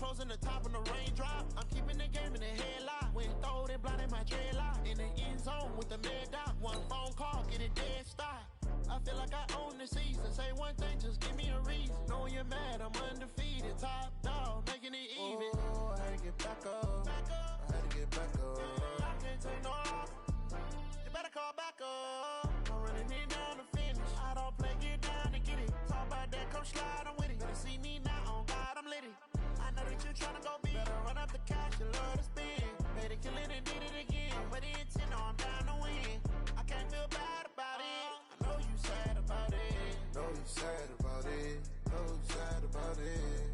closing the top and the raindrop. I'm keeping the game in the headlock. When throwed and blinded my dreadlock. In the end zone with the mad dot. One phone call, get it dead stop. I feel like I own the season. Say one thing, just give me a reason. Know you're mad, I'm undefeated. Top dog, making it even. Oh, I had to get back up. I had to get back up. I can't take no off. You better call back up. I'm running it down to finish. I don't play, get down to get it. Talk about that, come slide, I'm with it. Better see me now, on God, I'm litty. I know that you're trying to go big. Better run up the cash, you love to spend. Better kill it and did it again. But the intent, no, I'm down to win. I can't feel bad about it. I know you sad about it. Know you sad about it. Know you sad about it.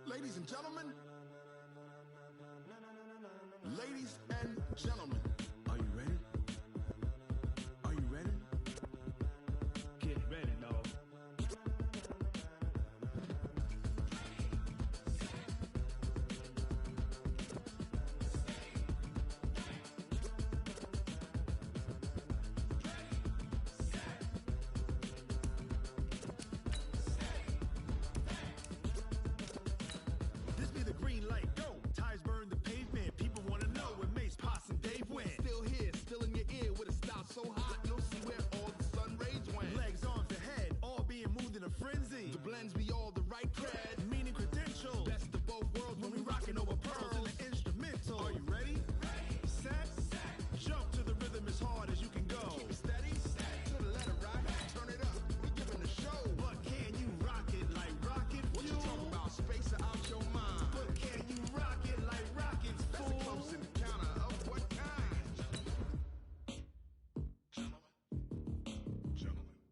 Ladies and gentlemen, ladies and gentlemen, are you ready? Are you ready? Get ready, dog. This be the green light, go. Tires burn the pavement. People want to know where Mace, Potts, and Dave went. Still here, still in your ear with a style so hot, you'll see where all the sun rays went. Legs, arms, and head, all being moved in a frenzy. The blends be all the right cred, meaning credentials. Best of both worlds when we rockin' over pearls in the instrumental. Are you ready? Set. Jump to the rhythm as hard as you can go. Keep it steady. To the letter right. Turn it up. We giving the show. But can you rock it like rocket? What you talking about? Space out your mind. But can you rock it like rockets? Fool. That's a close encounter of what kind? Gentlemen.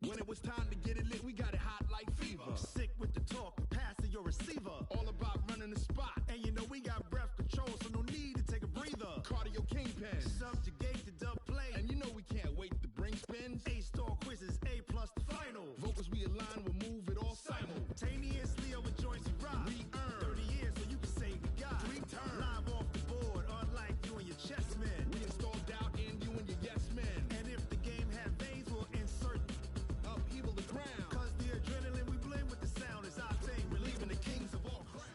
When it was time to get it lit, we got it hot like fever. Sick with the talk, pass to your receiver. All about running the spot. And you know we got breath control, so no need to take a breather. Cardio kingpin. Subjugate the dub play. And you know we can't wait to bring spins. A-star quizzes, A+ the final. Vocals we align, we'll move it all simultaneously over joints we rock. We earn 30 years so you can say we got 3 turns. Live off the board, unlike you and your chess men. We install doubt in you and your yes men. And if the game had veins, we'll insert upheaval the ground. Cause the adrenaline we blend with the sound is our thing. Relieving the kings of all crowns.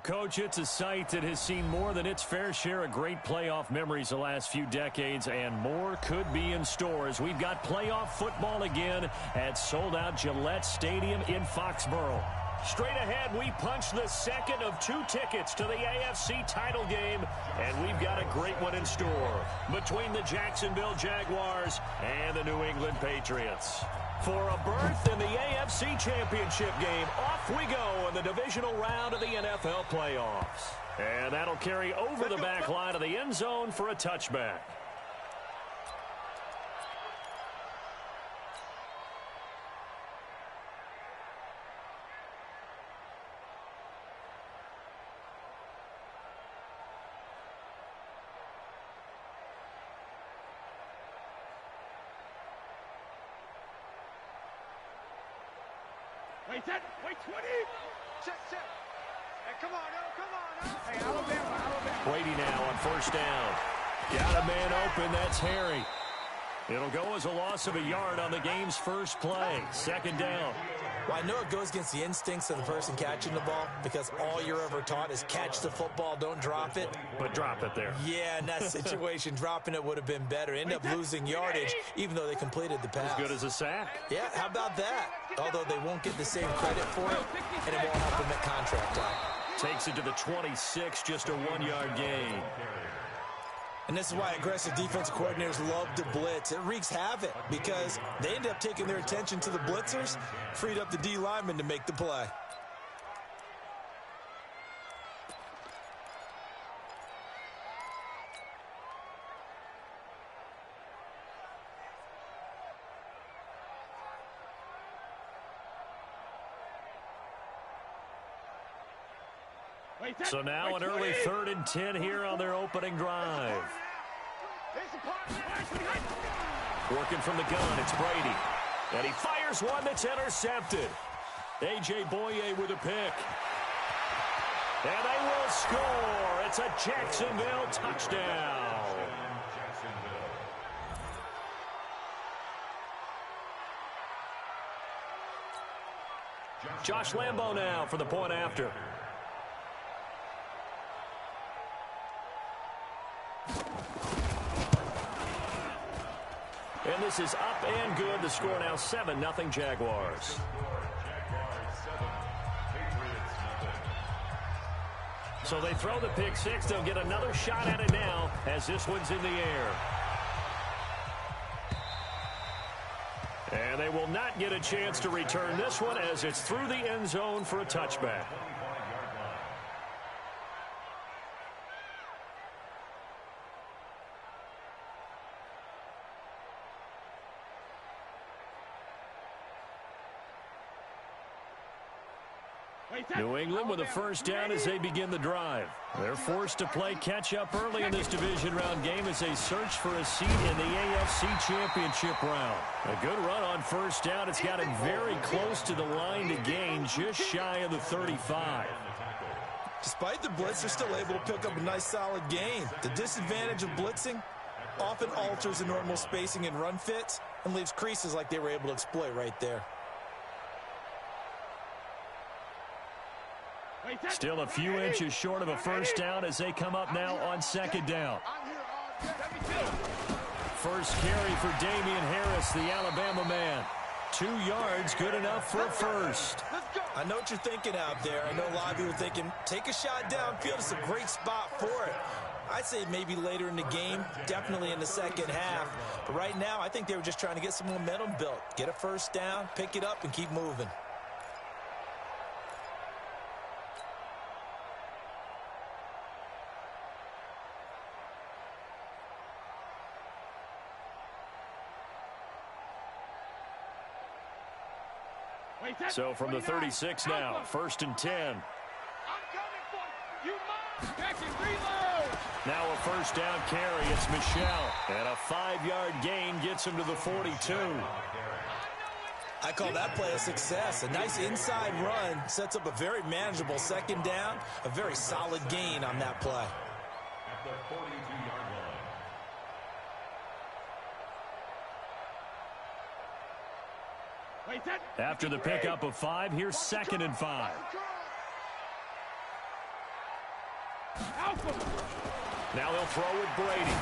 Coach, it's a site that has seen more than its fair share of great playoff memories the last few decades, and more could be in store as we've got playoff football again at sold-out Gillette Stadium in Foxborough. Straight ahead, we punch the second of 2 tickets to the AFC title game, and we've got a great one in store between the Jacksonville Jaguars and the New England Patriots. For a berth in the AFC Championship game, off we go in the divisional round of the NFL playoffs. And that'll carry over the back line of the end zone for a touchback. Wait 10, wait 20. Check. Hey, come on, no. Hey, Alabama. Brady now on first down. Got a man open, that's Harry. It'll go as a loss of a yard on the game's first play. Second down. Well, I know it goes against the instincts of the person catching the ball because all you're ever taught is catch the football, don't drop it. But drop it there. Yeah, in that situation, dropping it would have been better. End up losing yardage, even though they completed the pass. As good as a sack. Yeah, how about that? Although they won't get the same credit for it, and it won't help them at contract time. Takes it to the 26, just a 1-yard gain. And this is why aggressive defensive coordinators love to blitz. It wreaks havoc because they end up taking their attention to the blitzers, freed up the D lineman to make the play. So now an early 3rd and 10 here on their opening drive. Working from the gun, it's Brady. And he fires one that's intercepted. A.J. Boye with a pick. And they will score. It's a Jacksonville touchdown. Josh Lambo now for the point after. And this is up and good. The score now 7-0 Jaguars. So they throw the pick six. They'll get another shot at it now as this one's in the air. And they will not get a chance to return this one as it's through the end zone for a touchback. New England with a first down as they begin the drive. They're forced to play catch-up early in this division round game as they search for a seat in the AFC Championship round. A good run on first down. It's got it very close to the line to gain, just shy of the 35. Despite the blitz, they're still able to pick up a nice solid gain. The disadvantage of blitzing often alters the normal spacing and run fits and leaves creases like they were able to exploit right there. Still a few inches short of a first down as they come up now on second down. First carry for Damian Harris, the Alabama man. 2 yards, good enough for a first. I know what you're thinking out there. I know a lot of you are thinking, take a shot downfield. It's a great spot for it. I'd say maybe later in the game, definitely in the second half. But right now, I think they were just trying to get some momentum built. Get a first down, pick it up, and keep moving. So from the 36 now, 1st and 10. Now a first down carry. It's Michelle. And a 5-yard gain gets him to the 42. I call that play a success. A nice inside run sets up a very manageable second down. A very solid gain on that play. At the 42-yard line. After the pickup of 5, here's 2nd and 5. Now they'll throw with Brady.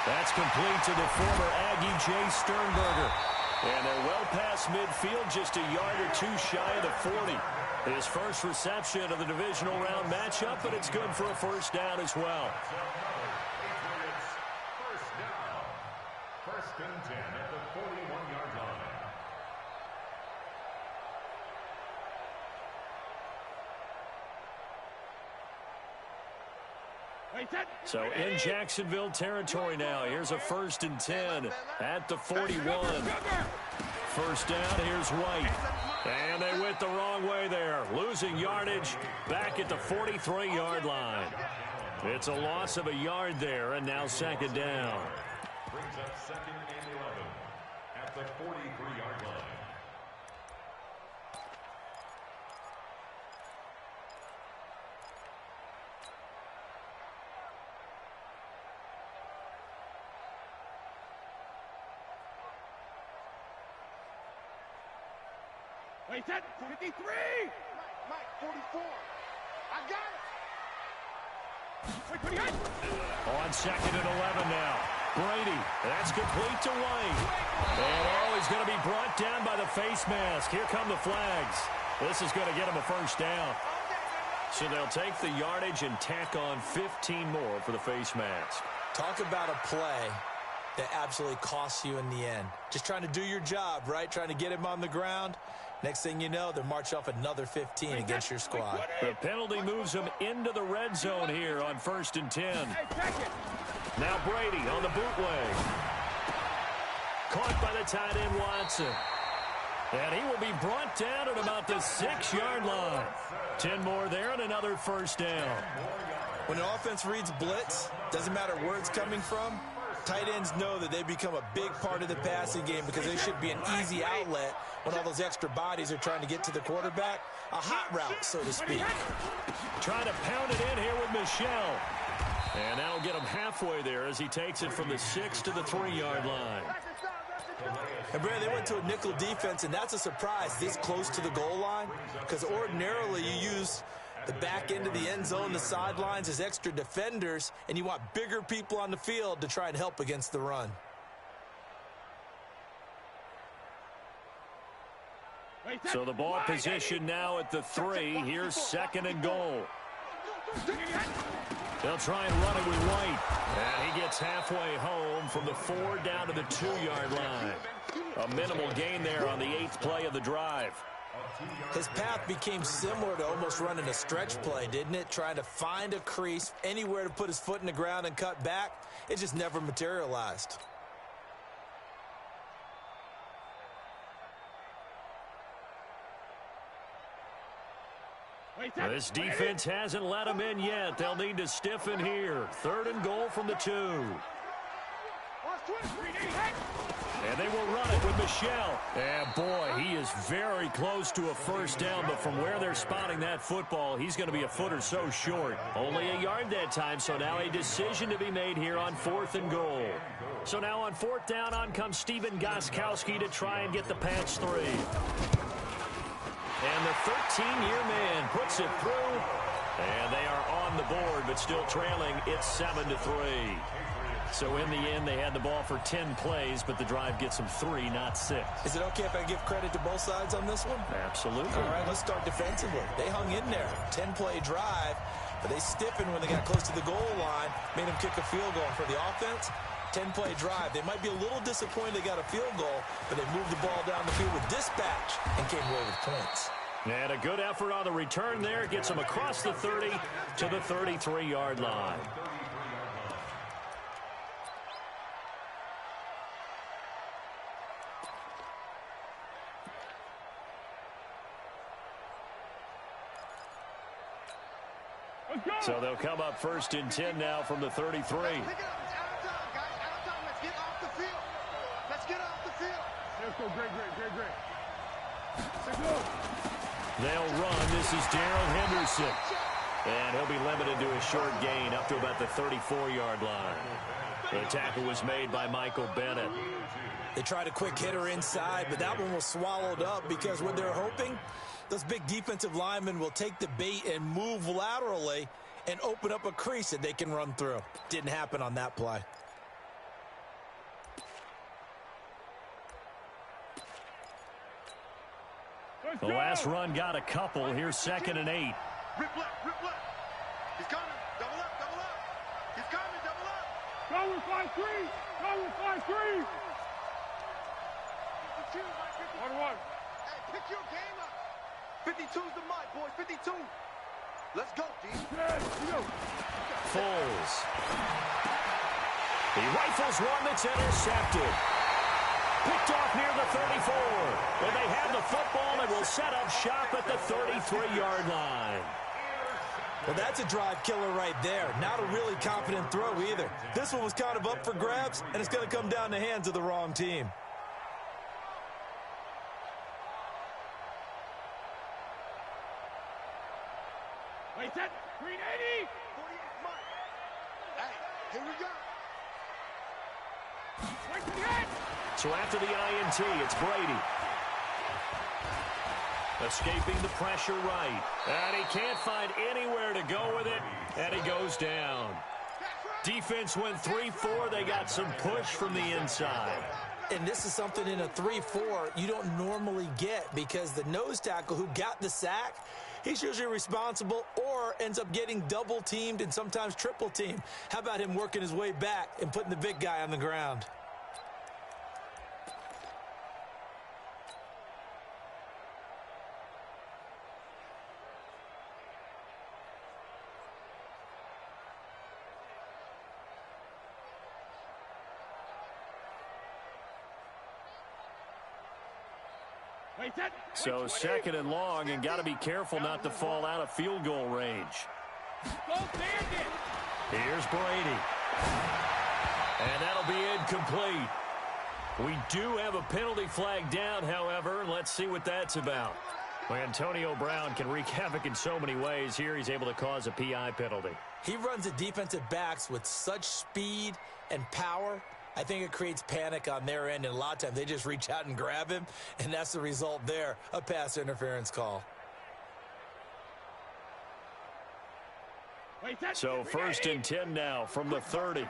That's complete to the former Aggie Jay Sternberger. And they're well past midfield, just a yard or 2 shy of the 40. His first reception of the divisional round matchup, but it's good for a first down as well. First down. 1st and 10 at the 41-yard line. So in Jacksonville territory now. Here's a 1st and 10 at the 41. First down, here's White. And they went the wrong way there. Losing yardage back at the 43-yard line. It's a loss of a yard there, and now 2nd down. Brings up 2nd and 11 at the 43-yard line. Wait, that 53. Mike, 44. I got it. Wait, On 2nd and 11 now. Brady, that's complete to White. And he's going to be brought down by the face mask. Here come the flags. This is going to get him a first down. So they'll take the yardage and tack on 15 more for the face mask. Talk about a play that absolutely costs you in the end. Just trying to do your job, right? Trying to get him on the ground. Next thing you know, they're marching off another 15 against your squad. The penalty moves them into the red zone here on 1st and 10. Now Brady on the bootleg. Caught by the tight end Watson. And he will be brought down at about the 6-yard line. 10 more there and another first down. When an offense reads blitz, doesn't matter where it's coming from, Tight ends know that they become a big part of the passing game because they should be an easy outlet when all those extra bodies are trying to get to the quarterback. A hot route, so to speak. Trying to pound it in here with Michel. And that'll get him halfway there as he takes it from the 6 to the 3-yard line. And, Brad, they went to a nickel defense, and that's a surprise this close to the goal line because ordinarily you use the back end of the end zone, the sidelines as extra defenders, and you want bigger people on the field to try and help against the run. So the ball position now at the 3. Here's 2nd and goal. They'll try and run it with White. And he gets halfway home from the 4 down to the 2-yard line. A minimal gain there on the 8th play of the drive. His path became similar to almost running a stretch play, didn't it? Trying to find a crease, anywhere to put his foot in the ground and cut back. It just never materialized. This defense hasn't let him in yet. They'll need to stiffen here. 3rd and goal from the 2. And they will run it with Michel. And, boy, he is very close to a first down. But from where they're spotting that football, he's going to be a foot or so short. Only a yard that time, so now a decision to be made here on 4th and goal. So now on 4th down, on comes Steven Gostkowski to try and get the patch 3. And the 13-year man puts it through. And they are on the board, but still trailing. It's 7-3. So in the end, they had the ball for 10 plays, but the drive gets them 3, not 6. Is it okay if I give credit to both sides on this one? Absolutely. All right, let's start defensively. They hung in there. 10-play drive, but they stiffened when they got close to the goal line, made them kick a field goal. For the offense, 10-play drive. They might be a little disappointed they got a field goal, but they moved the ball down the field with dispatch and came away with points. And a good effort on the return there. Gets them across the 30 to the 33-yard line. So they'll come up 1st and 10 now from the 33. Pick it up. It's out of time, guys. Out of time. Let's get off the field. Let's get off the field. Let's go. Great. Let's go. They'll run. This is Darrell Henderson. And he'll be limited to a short gain up to about the 34-yard line. The tackle was made by Michael Bennett. They tried a quick hitter inside, but that one was swallowed up because what they're hoping, those big defensive linemen will take the bait and move laterally and open up a crease that they can run through. Didn't happen on that play. The last run got a couple. Here's 2nd and 8. Rip left. He's coming. Double up. He's coming. Double up. Go with 5-3. 1-1. Hey, pick your game up. 52's the mic, boys. 52. Let's go, D. Foles. He rifles one that's intercepted. Picked off near the 34. And they have the football and will set up shop at the 33-yard line. Well, that's a drive killer right there. Not a really confident throw either. This one was kind of up for grabs, and it's going to come down the hands of the wrong team. Wait, set. Green 80. 48, Mike. Hey, here we go. Wait for the end. So after the INT, it's Brady. Escaping the pressure right. And he can't find anywhere to go with it. And he goes down. Defense went 3-4. They got some push from the inside. And this is something in a 3-4 you don't normally get because the nose tackle who got the sack, he's usually responsible or ends up getting double teamed and sometimes triple teamed. How about him working his way back and putting the big guy on the ground? So 2nd and long, and got to be careful not to fall out of field goal range. Here's Brady. And that'll be incomplete. We do have a penalty flag down, however. Let's see what that's about. Well, Antonio Brown can wreak havoc in so many ways. Here he's able to cause a PI penalty. He runs the defensive backs with such speed and power. I think it creates panic on their end, and a lot of times they just reach out and grab him, and that's the result there, a pass interference call. So 1st and 10 now from the 30.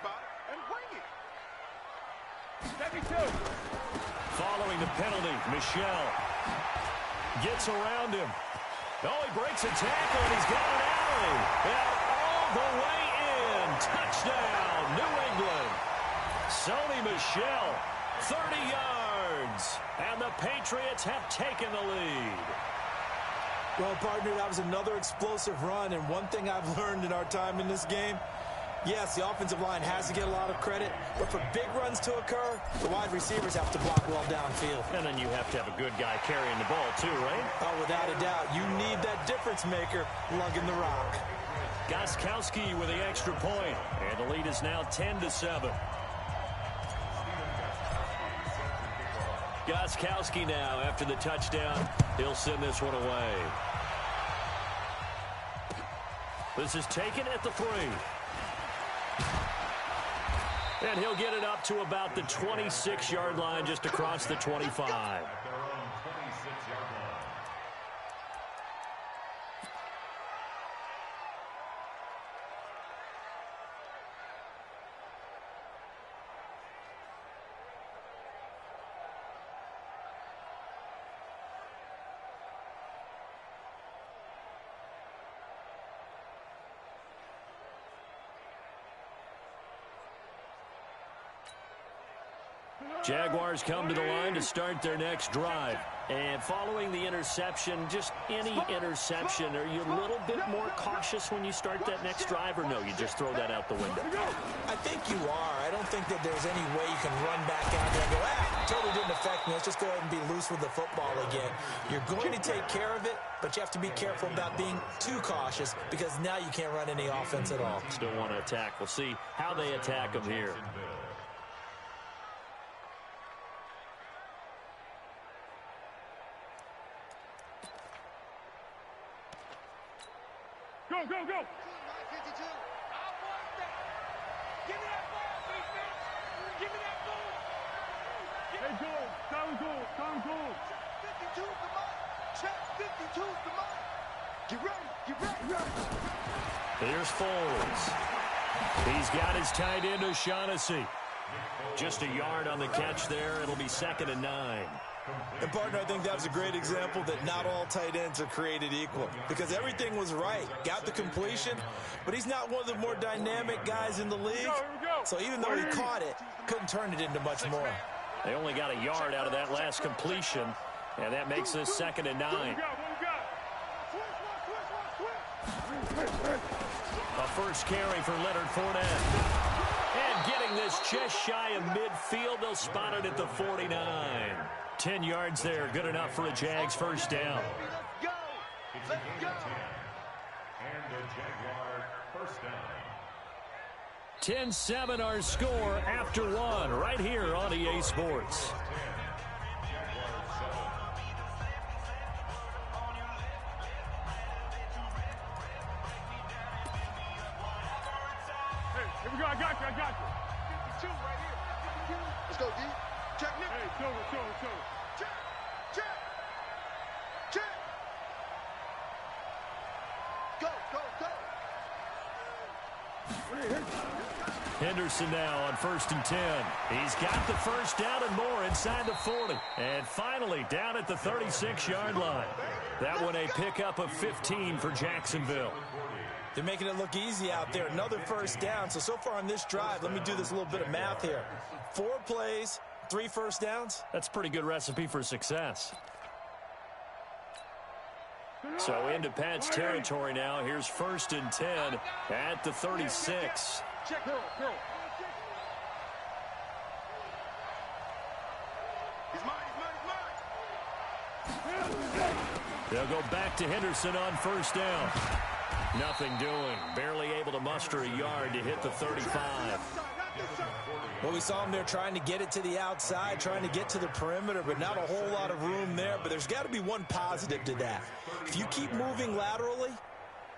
Following the penalty, Michel gets around him. Oh, he breaks a tackle, and he's got an alley. And all the way in. Touchdown, New England. Sony Michel, 30 yards. And the Patriots have taken the lead. Well, partner, that was another explosive run, and one thing I've learned in our time in this game, yes, the offensive line has to get a lot of credit, but for big runs to occur, the wide receivers have to block well downfield. And then you have to have a good guy carrying the ball too, right? Oh, without a doubt. You need that difference maker lugging the rock. Gostkowski with the extra point, and the lead is now 10-7. Gostkowski now after the touchdown. He'll send this one away. This is taken at the 3. And he'll get it up to about the 26-yard line, just across the 25. Jaguars come to the line to start their next drive. And following the interception, just any interception, are you a little bit more cautious when you start that next drive, or no, you just throw that out the window? I think you are. I don't think that there's any way you can run back out there and go, totally didn't affect me. Let's just go ahead and be loose with the football again. You're going to take care of it, but you have to be careful about being too cautious, because now you can't run any offense at all. Still want to attack. We'll see how they attack them here. Go, go, go! 52. I want that. Give me that ball, defense. Give me that ball. Hey, Joel. Sound cool. Check 52, come on. Check 52, come on. Get ready. Here's Foles. He's got his tight end, O'Shaughnessy. Just a yard on the catch there. It'll be 2nd and 9. And, partner, I think that was a great example that not all tight ends are created equal, because everything was right. Got the completion, but he's not one of the more dynamic guys in the league. So even though he caught it, couldn't turn it into much more. They only got a yard out of that last completion, and that makes this 2nd and 9. A first carry for Leonard Fournette. And getting this just shy of midfield, they'll spot it at the 49. 10 yards there, good enough for a Jags first down. Let's go. And the Jaguar first down. 10-7 our score after 1 right here on EA Sports. Hey, here we go. I got you. 52 right here. 52. Let's go, D. Check Nick. Hey, shoulder. Check. Go. Henderson now on 1st and 10. He's got the first down and more inside the 40. And finally down at the 36-yard line. That one a pickup of 15 for Jacksonville. They're making it look easy out there. Another first down. So far on this drive, let me do this little bit of math here. 4 plays, 3 first downs. That's a pretty good recipe for success. So into Pat's territory now. Here's 1st and 10 at the 36. Check. Girl. He's mine. They'll go back to Henderson on 1st down. Nothing doing. Barely able to muster a yard to hit the 35. Well, we saw him there trying to get it to the outside, trying to get to the perimeter, but not a whole lot of room there. But there's got to be one positive to that. If you keep moving laterally,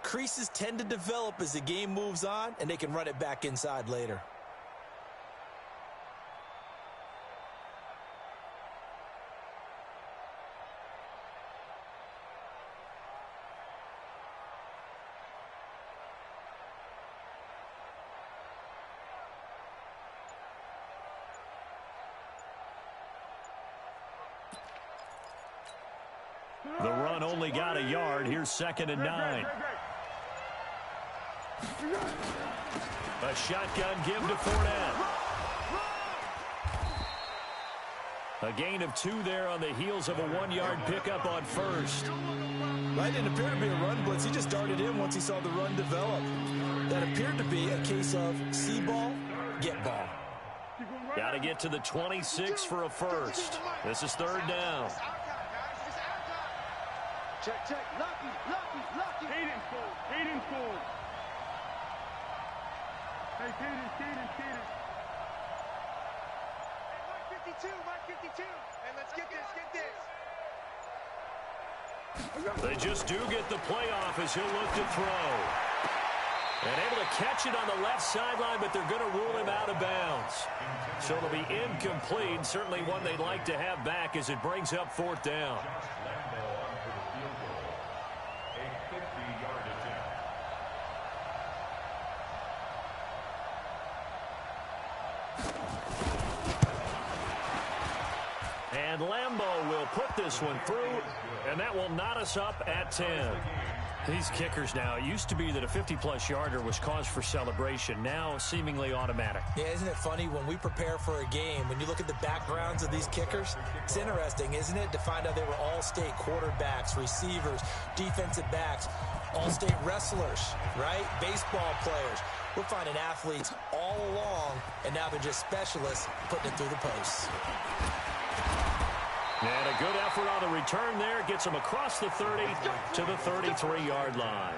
creases tend to develop as the game moves on, and they can run it back inside later. The run only got a yard. Here's 2nd and 9. A shotgun give to Fournette. A gain of 2 there on the heels of a 1-yard pickup on first. Right, didn't appear to be a run blitz. He just darted in once he saw the run develop. That appeared to be a case of see ball, get ball. Got to get to the 26 for a first. This is 3rd down. Check, check. Lucky, lucky, lucky. Cadence forward. Cadence forward. Hey, cadence, cadence, cadence. Hey, Mark 52. Hey, let's get this, They just do get the playoff as he'll look to throw. And able to catch it on the left sideline, but they're going to rule him out of bounds. So it'll be incomplete. Certainly one they'd like to have back as it brings up 4th down. And Lambeau will put this one through, and that will knot us up at 10. These kickers now, it used to be that a 50-plus yarder was cause for celebration. Now seemingly automatic. Yeah, isn't it funny when we prepare for a game, when you look at the backgrounds of these kickers, it's interesting, isn't it, to find out they were all-state quarterbacks, receivers, defensive backs, all-state wrestlers, right? Baseball players. We're finding athletes all along, and now they're just specialists putting it through the posts. And a good effort on the return there. Gets them across the 30 to the 33-yard line.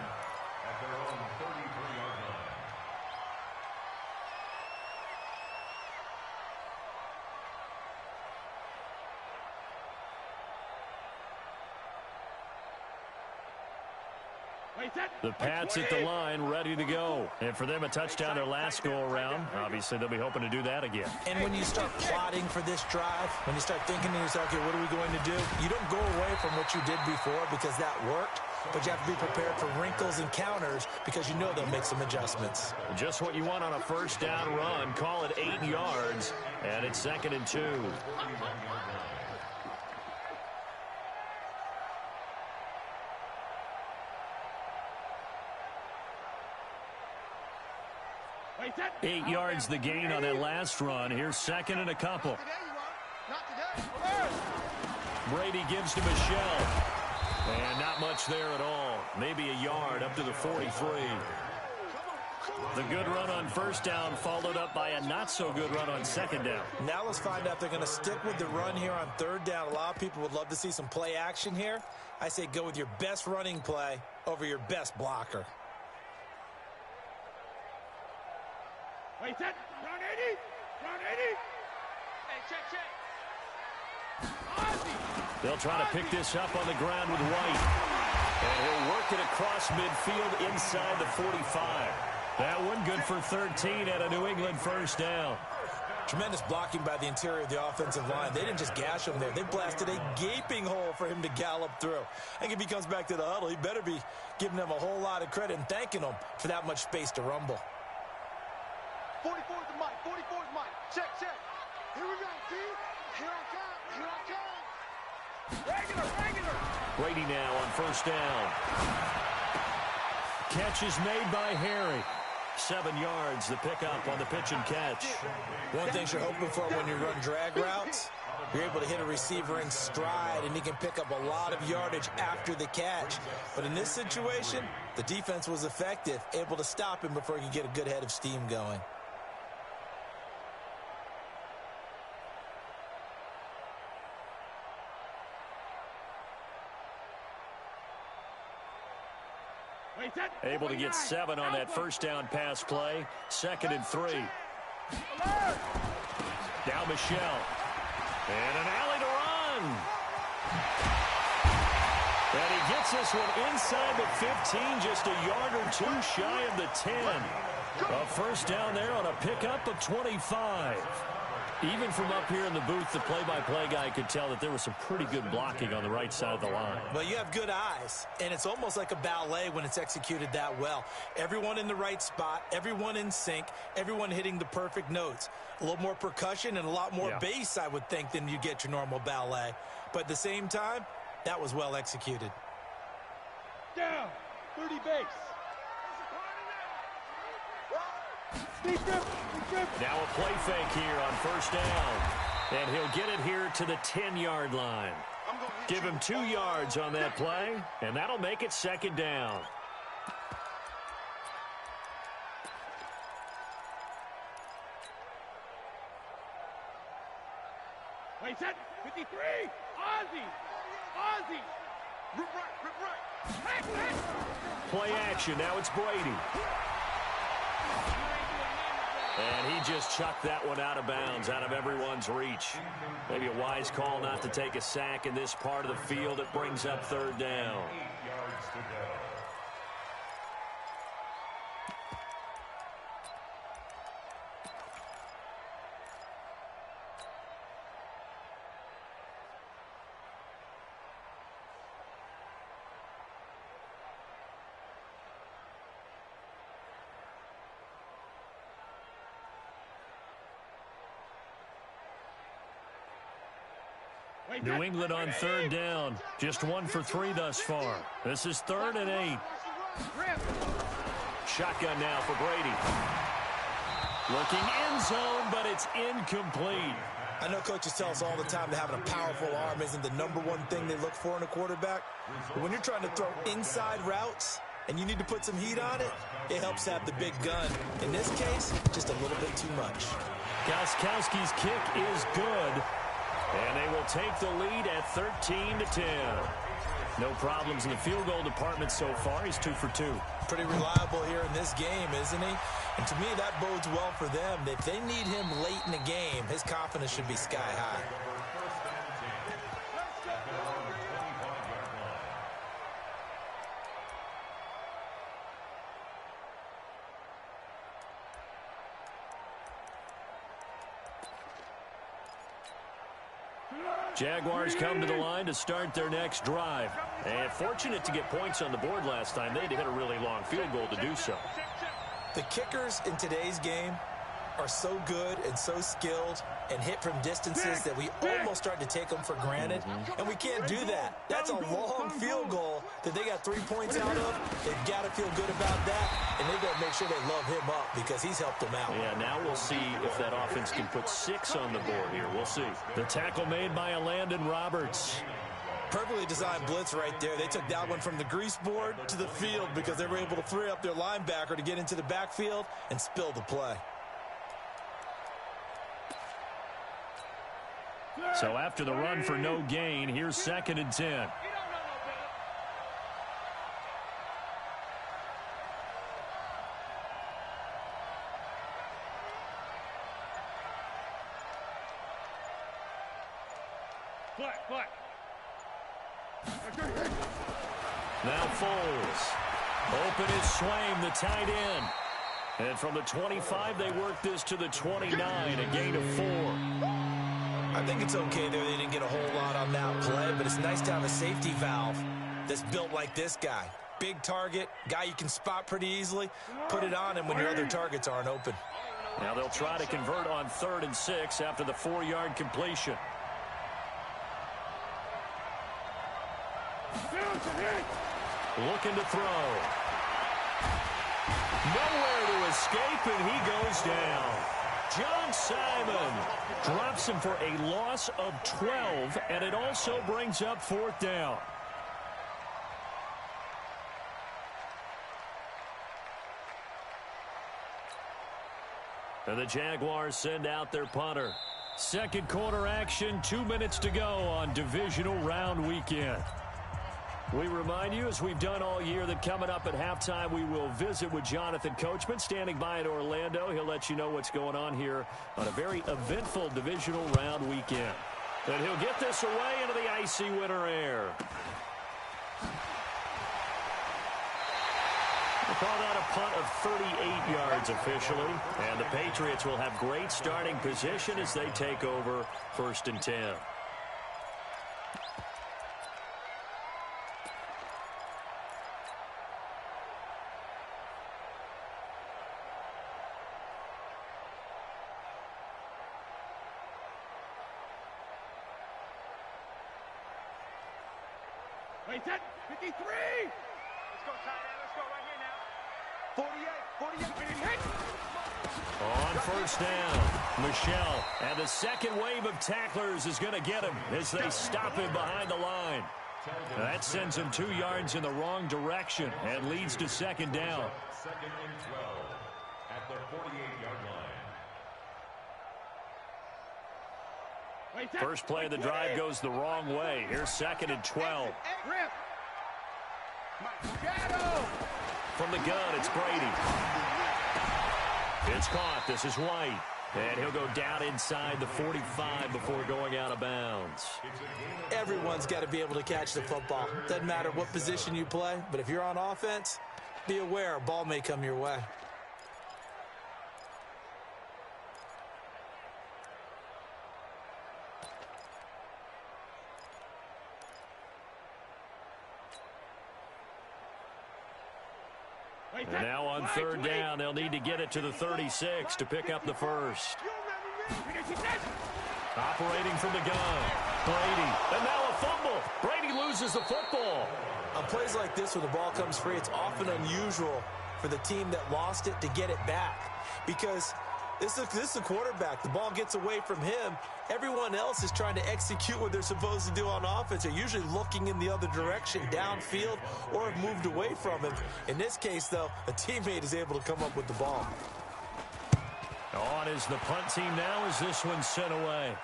The Pats at the line, ready to go. And for them, a touchdown their last go-around. Obviously, they'll be hoping to do that again. And when you start plotting for this drive, when you start thinking to yourself, okay, what are we going to do? You don't go away from what you did before because that worked, but you have to be prepared for wrinkles and counters because you know they'll make some adjustments. Just what you want on a first down run. Call it 8 yards, and it's 2nd and 2. Eight yards the gain on that last run. Here's 2nd and a couple. Brady gives to Michelle. And not much there at all. Maybe a yard up to the 43. The good run on first down followed up by a not-so-good run on 2nd down. Now let's find out if they're going to stick with the run here on 3rd down. A lot of people would love to see some play action here. I say go with your best running play over your best blocker. Wait, set. Run 80. Run 80. Hey, check, check. Ozzy. They'll try to pick this up on the ground with White. And he'll work it across midfield inside the 45. That one good for 13 at a New England first down. Tremendous blocking by the interior of the offensive line. They didn't just gash him there. They blasted a gaping hole for him to gallop through. I think if he comes back to the huddle, he better be giving them a whole lot of credit and thanking them for that much space to rumble. 44 is the mic. 44 is mic. Check, check. Here we go, T. Here I come. Here I come. Regular, regular. Brady now on first down. Catch is made by Harry. 7 yards, the pickup on the pitch and catch. One thing you're hoping for when you run drag routes, you're able to hit a receiver in stride, and he can pick up a lot of yardage after the catch. But in this situation, the defense was effective, able to stop him before he could get a good head of steam going. Able to get 7 on that first down pass play. 2nd and 3. Now Michelle. And an alley to run. And he gets this one inside the 15, just a yard or two shy of the 10. A first down there on a pickup of 25. Even from up here in the booth, the play-by-play guy could tell that there was some pretty good blocking on the right side of the line. Well, you have good eyes, and it's almost like a ballet when it's executed that well. Everyone in the right spot, everyone in sync, everyone hitting the perfect notes. A little more percussion and a lot more bass, I would think, than you get your normal ballet. But at the same time, that was well executed. Down, 30 base. Now a play fake here on first down. And he'll get it here to the 10-yard line. Give him 2 yards on that play, and that'll make it second down. Wait, set, 53, Ozzy. Rip right. Play action, now it's Brady. And he just chucked that one out of bounds, out of everyone's reach. Maybe a wise call not to take a sack in this part of the field. It brings up third down. New England on third down. Just 1 for 3 thus far. This is 3rd and 8. Shotgun now for Brady. Looking end zone, but it's incomplete. I know coaches tell us all the time that having a powerful arm isn't the #1 thing they look for in a quarterback. But when you're trying to throw inside routes and you need to put some heat on it, it helps have the big gun. In this case, just a little bit too much. Gostkowski's kick is good. And they will take the lead at 13-10. No problems in the field goal department so far. He's 2 for 2. Pretty reliable here in this game, isn't he? And to me, that bodes well for them. If they need him late in the game, his confidence should be sky high. Jaguars come to the line to start their next drive. And fortunate to get points on the board last time. They had to hit a really long field goal to do so. The kickers in today's game are so good and so skilled and hit from distances that we almost start to take them for granted. And we can't do that. That's a long field goal that they got 3 points out of. They've got to feel good about that, and they've got to make sure they love him up because he's helped them out. Yeah, now we'll see if that offense can put 6 on the board here. We'll see. The tackle made by Landon Roberts. Perfectly designed blitz right there. They took that one from the grease board to the field because they were able to free up their linebacker to get into the backfield and spill the play. So after the run for no gain, here's 2nd and 10. Flat. Now Foles. Open is Swaim, the tight end. And from the 25, they work this to the 29, a gain of 4. I think it's okay there. They didn't get a whole lot on that play, but it's nice to have a safety valve that's built like this guy. Big target, guy you can spot pretty easily. Put it on him when your other targets aren't open. Now they'll try to convert on 3rd and 6 after the 4-yard completion. Looking to throw. Nowhere to escape, and he goes down. John Simon drops him for a loss of 12, and it also brings up 4th down. And the Jaguars send out their punter. Second quarter action, 2 minutes to go on divisional round weekend. We remind you, as we've done all year, that coming up at halftime, we will visit with Jonathan Coachman, standing by in Orlando. He'll let you know what's going on here on a very eventful divisional round weekend. And he'll get this away into the icy winter air. We'll call that a punt of 38 yards officially. And the Patriots will have great starting position as they take over 1st and 10. Wait, 10, 53! Let's go, tight end. Let's go right here now. 48, 48. On 1st down, Michelle. And the second wave of tacklers is going to get him as they stop him behind the line. Now that sends him 2 yards in the wrong direction and leads to 2nd down. 2nd and 12 at the 48-yard line. First play of the drive goes the wrong way. Here's 2nd and 12. From the gun, it's Brady. It's caught. This is White. And he'll go down inside the 45 before going out of bounds. Everyone's got to be able to catch the football. Doesn't matter what position you play, but if you're on offense, be aware a ball may come your way. And now on 3rd down, they'll need to get it to the 36 to pick up the first. Operating from the gun, Brady. And now a fumble. Brady loses the football. On plays like this, when the ball comes free, it's often unusual for the team that lost it to get it back. Because this is a quarterback. The ball gets away from him. Everyone else is trying to execute what they're supposed to do on offense. They're usually looking in the other direction, downfield, or have moved away from him. In this case, though, a teammate is able to come up with the ball. On is the punt team now as this one's sent away.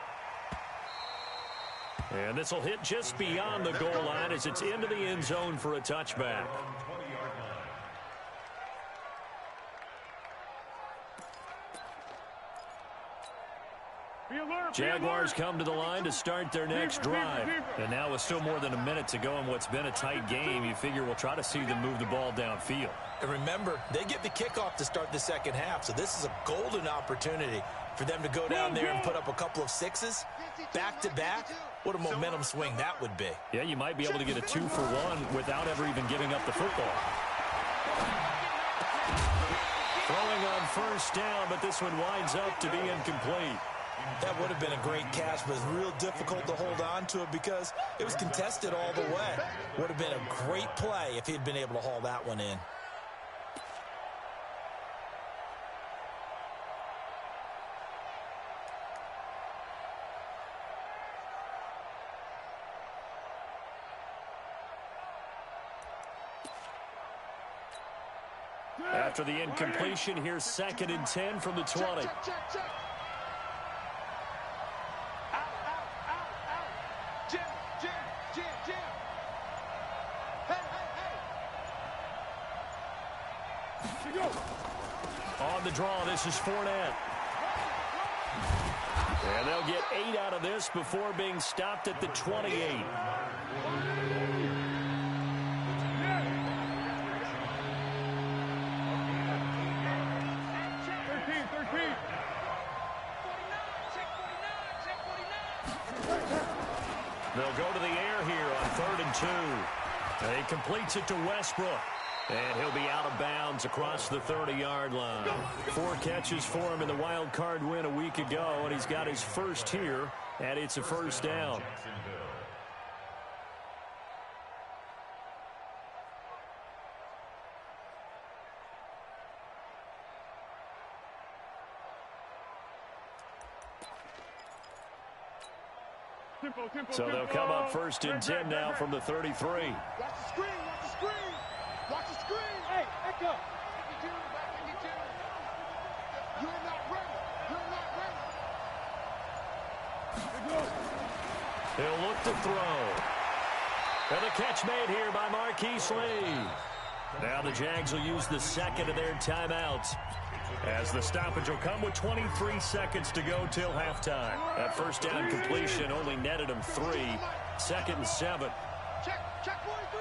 And this will hit just beyond the goal line as it's into the end zone for a touchback. Jaguars come to the line to start their next drive. And now with still more than a minute to go in what's been a tight game, you figure we'll try to see them move the ball downfield. And remember, they get the kickoff to start the second half, so this is a golden opportunity for them to go down there and put up a couple of sixes back-to-back. What a momentum swing that would be. Yeah, you might be able to get a 2-for-1 without ever even giving up the football. Throwing on 1st down, but this one winds up to be incomplete. That would have been a great catch, but it's real difficult to hold on to it because it was contested all the way. Would have been a great play if he'd been able to haul that one in. After the incompletion, here's 2nd and 10 from the 20. Check. Jim. Hey. On the draw, this is Fournette. And they'll get 8 out of this before being stopped at the 28. 13. They'll go to the air here on 3rd and 2. And he completes it to Westbrook. And he'll be out of bounds across the 30-yard line. 4 catches for him in the wild card win a week ago, and he's got his first here, and it's a 1st down. So they'll come up 1st and 10 now from the 33. Watch the screen. Watch the screen. Hey, Echo. 52, back 52. You're not ready. He'll look to throw. And the catch made here by Marquise Lee. Now the Jags will use the second of their timeouts, as the stoppage will come with 23 seconds to go till halftime. That first down completion only netted them 3. 2nd and 7. Check 43.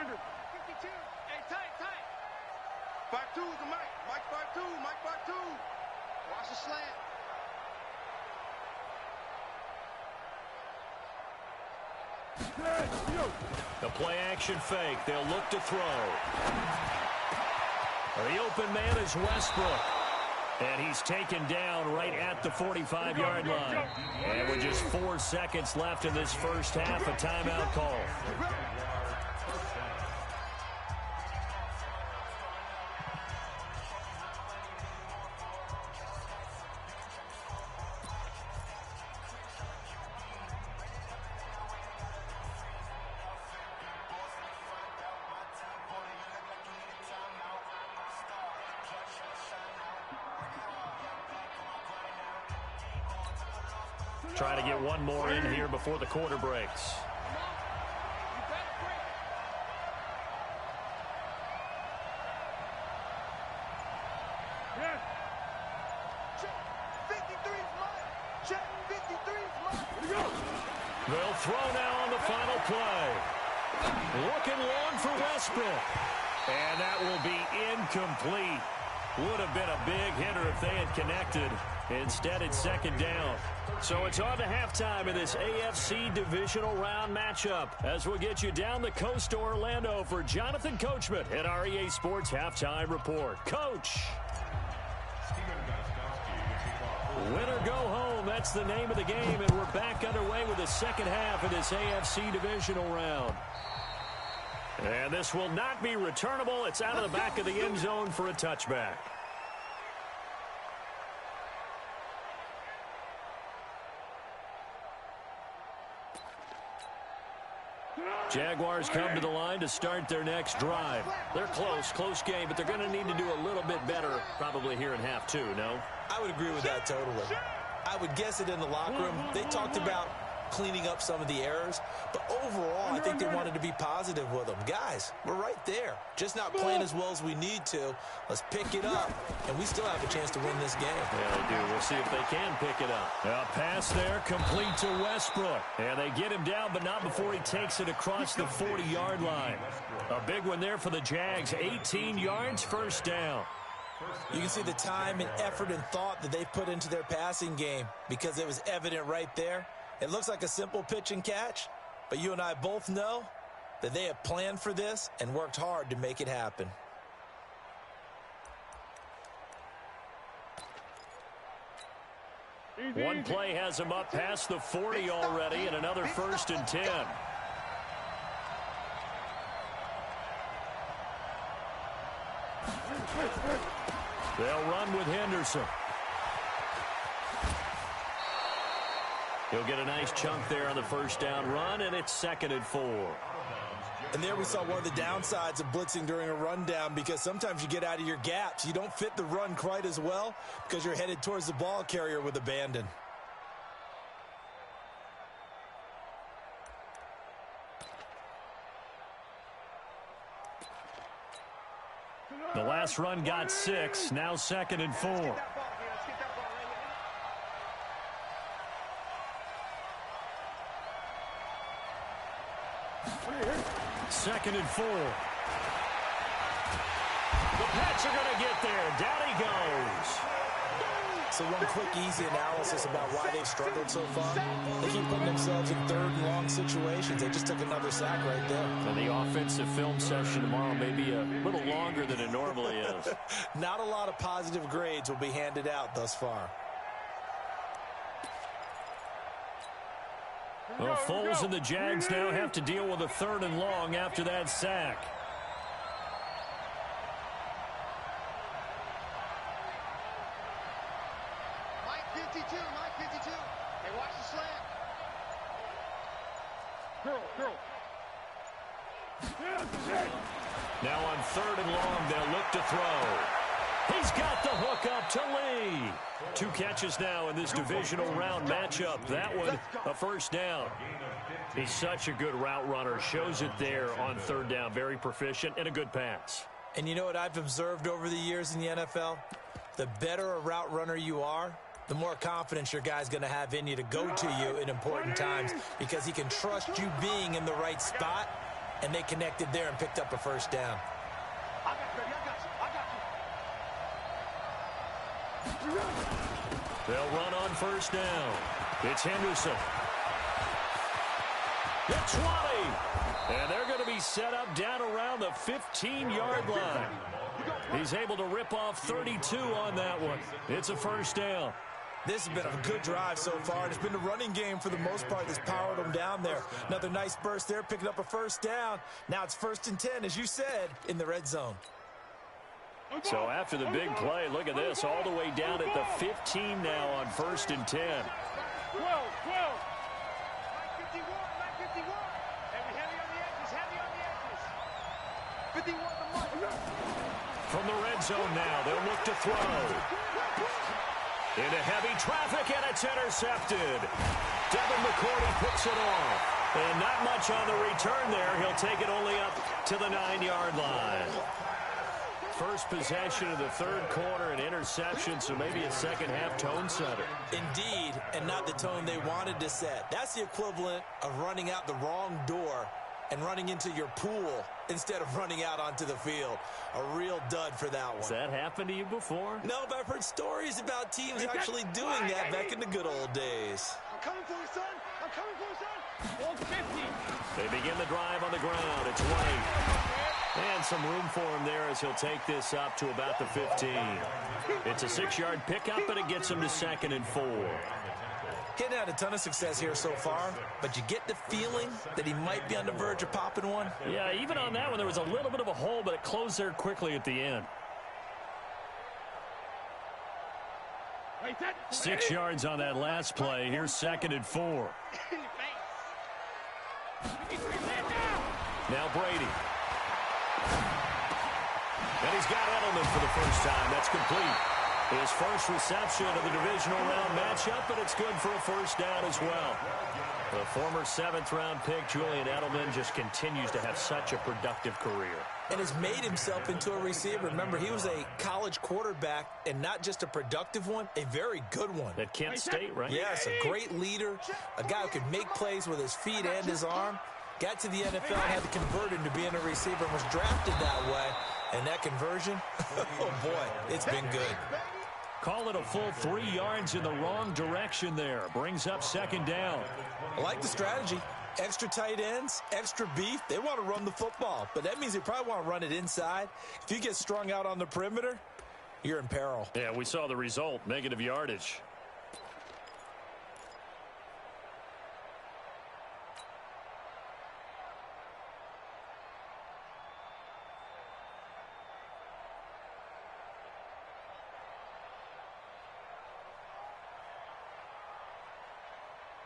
Under. 52. Hey, tight. 5-2 is the Mike. Mike 5-2. Mike 5-2. Watch the slant. The play action fake. They'll look to throw. The open man is Westbrook. And he's taken down right at the 45-yard line. And with just 4 seconds left in this first half, a timeout call. Try to get one more in here before the quarter breaks. They'll throw now on the final play. Looking long for Westbrook. And that will be incomplete. Would have been a big hitter if they had connected. Instead, it's second down. So it's on to halftime in this AFC divisional round matchup, as we'll get you down the coast to Orlando for Jonathan Coachman at our EA Sports Halftime Report. Coach! Win or go home, that's the name of the game, and we're back underway with the second half of this AFC divisional round. And this will not be returnable. It's out of the back of the end zone for a touchback. Jaguars come to the line to start their next drive. They're close game, but they're going to need to do a little bit better probably here in half two, no? I would agree with that totally. I would guess it in the locker room. They talked about cleaning up some of the errors, but overall I think they wanted to be positive with them. Guys, we're right there. Just not playing as well as we need to. Let's pick it up, and we still have a chance to win this game. Yeah, they do. We'll see if they can pick it up. A pass there, complete to Westbrook. And they get him down, but not before he takes it across the 40-yard line. A big one there for the Jags. 18 yards, first down. You can see the time and effort and thought that they put into their passing game because it was evident right there. It looks like a simple pitch and catch, but you and I both know that they have planned for this and worked hard to make it happen. One play has him up past the 40 already, and another 1st and 10. They'll run with Henderson. He'll get a nice chunk there on the first down run, and it's 2nd and 4. And there we saw one of the downsides of blitzing during a rundown, because sometimes you get out of your gaps. You don't fit the run quite as well because you're headed towards the ball carrier with abandon. The last run got 6, now 2nd and 4. Second and 4. The Pats are going to get there. Down he goes. So one quick, easy analysis about why they've struggled so far. They keep putting themselves in 3rd and long situations. They just took another sack right there. And the offensive film session tomorrow may be a little longer than it normally is. Not a lot of positive grades will be handed out thus far. Well, Foles and the Jags now have to deal with a 3rd and long after that sack. Mike 52. Hey, watch the slant. Girl. Now on 3rd and long, they'll look to throw. He's got the hook up to Lee. 2 catches now in this divisional round matchup. That one, a first down. He's such a good route runner. Shows it there on 3rd down. Very proficient and a good pass. And you know what I've observed over the years in the NFL? The better a route runner you are, the more confidence your guy's going to have in you to go to you in important times because he can trust you being in the right spot, and they connected there and picked up a first down. They'll run on 1st down. It's Henderson. The 20. And they're going to be set up down around the 15-yard line. He's able to rip off 32 on that one. It's a first down. This has been a good drive so far. It's been the running game for the most part that's powered them down there. Another nice burst there, picking up a first down. Now it's 1st and 10, as you said, in the red zone. So after the big play, look at this, all the way down at the 15 now on 1st and 10. 12. 51. And heavy on the edges. 51 the mark. From the red zone now, they'll look to throw. Into heavy traffic, and it's intercepted. Devin McCourty picks it off. And not much on the return there. He'll take it only up to the 9-yard line. First possession of the 3rd quarter, an interception, so maybe a second-half tone setter. Indeed, and not the tone they wanted to set. That's the equivalent of running out the wrong door and running into your pool instead of running out onto the field. A real dud for that one. Has that happened to you before? No, but I've heard stories about teams actually doing that back in the good old days. I'm coming for you, son. I'm coming for you, son. 50. They begin the drive on the ground. It's White. And some room for him there as he'll take this up to about the 15. It's a 6-yard pickup, and it gets him to 2nd and 4. He hadn't had a ton of success here so far, but you get the feeling that he might be on the verge of popping one. Yeah, even on that one, there was a little bit of a hole, but it closed there quickly at the end. 6 yards on that last play. Here's 2nd and 4. Now Brady. And he's got Edelman for the first time. That's complete. His first reception of the divisional round matchup, but it's good for a first down as well. The former 7th-round pick, Julian Edelman, just continues to have such a productive career. And has made himself into a receiver. Remember, he was a college quarterback, and not just a productive one, a very good one. At Kent State, right? Yes, a great leader, a guy who could make plays with his feet and his arm. Got to the NFL, had to convert into being a receiver, and was drafted that way. And that conversion, oh boy, it's been good. Call it a full 3 yards in the wrong direction there. Brings up 2nd down. I like the strategy. Extra tight ends, extra beef. They want to run the football, but that means they probably want to run it inside. If you get strung out on the perimeter, you're in peril. Yeah, we saw the result, negative yardage.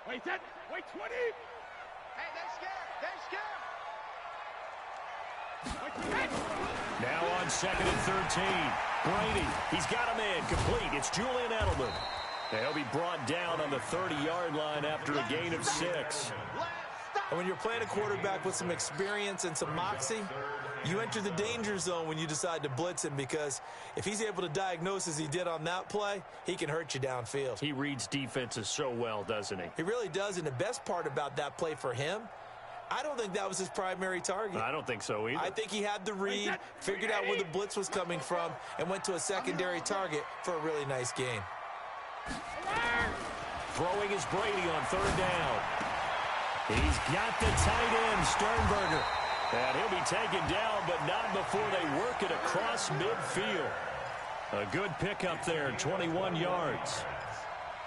Wait 10. Wait 20. Hey, they're scared. Now on 2nd and 13. Brady, he's got a man complete. It's Julian Edelman. He'll be brought down on the 30-yard line after a gain of 6. And when you're playing a quarterback with some experience and some moxie, you enter the danger zone when you decide to blitz him, because if he's able to diagnose as he did on that play, he can hurt you downfield. He reads defenses so well, doesn't he? He really does, and the best part about that play for him, I don't think that was his primary target. I don't think so either. I think he had the read, figured out where the blitz was coming from, and went to a secondary target for a really nice gain. Throwing is Brady on 3rd down. He's got the tight end, Sternberger. And he'll be taken down, but not before they work it across midfield. A good pickup there, 21 yards.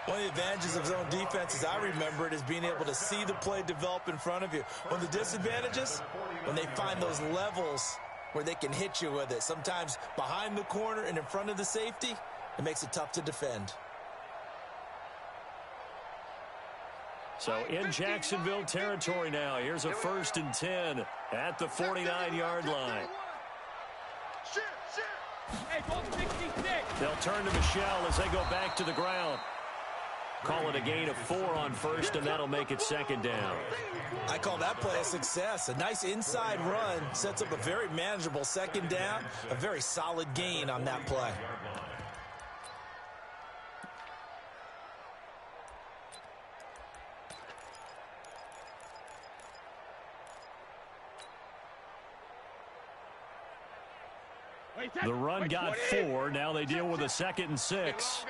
One of the advantages of zone defense, as I remember it, is being able to see the play develop in front of you. One of the disadvantages, when they find those levels where they can hit you with it, sometimes behind the corner and in front of the safety, it makes it tough to defend. So in Jacksonville territory now. Here's a 1st and 10 at the 49-yard line. Hey, go 66. They'll turn to Michelle as they go back to the ground. Call it a gain of 4 on first, and that'll make it second down. I call that play a success. A nice inside run sets up a very manageable second down. A very solid gain on that play. The run got 4. Now they deal with a 2nd and 6.